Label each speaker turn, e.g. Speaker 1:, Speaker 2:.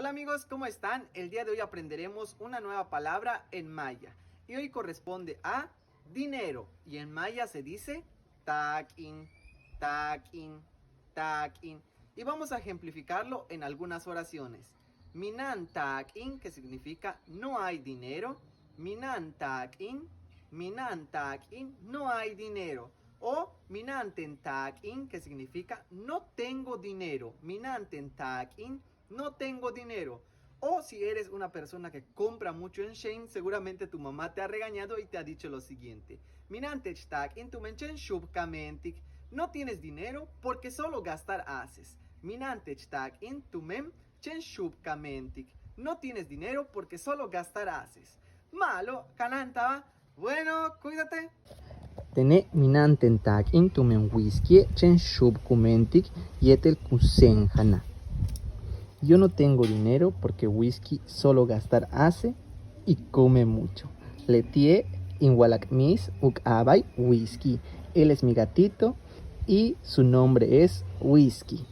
Speaker 1: Hola amigos, ¿cómo están? El día de hoy aprenderemos una nueva palabra en maya y hoy corresponde a dinero y en maya se dice takin, takin, takin y vamos a ejemplificarlo en algunas oraciones. Minan takin, que significa no hay dinero, minan takin, no hay dinero. O minanten takin, que significa no tengo dinero, minanten takin, no tengo dinero. O si eres una persona que compra mucho en Shein, seguramente tu mamá te ha regañado y te ha dicho lo siguiente. Minantech tak in tu menchen shubkamentik. No tienes dinero porque solo gastar haces. Minantech tak in tu mem chen shubkamentik. No tienes dinero porque solo gastar haces. Malo, cananta. Bueno, cuídate.
Speaker 2: Tene minanten tak intumen whisky chen shub kumentik yetel kusen hana. Yo no tengo dinero porque whisky solo gastar hace y come mucho. Letie inwalakmis uk abay whisky. Él es mi gatito y su nombre es Whisky.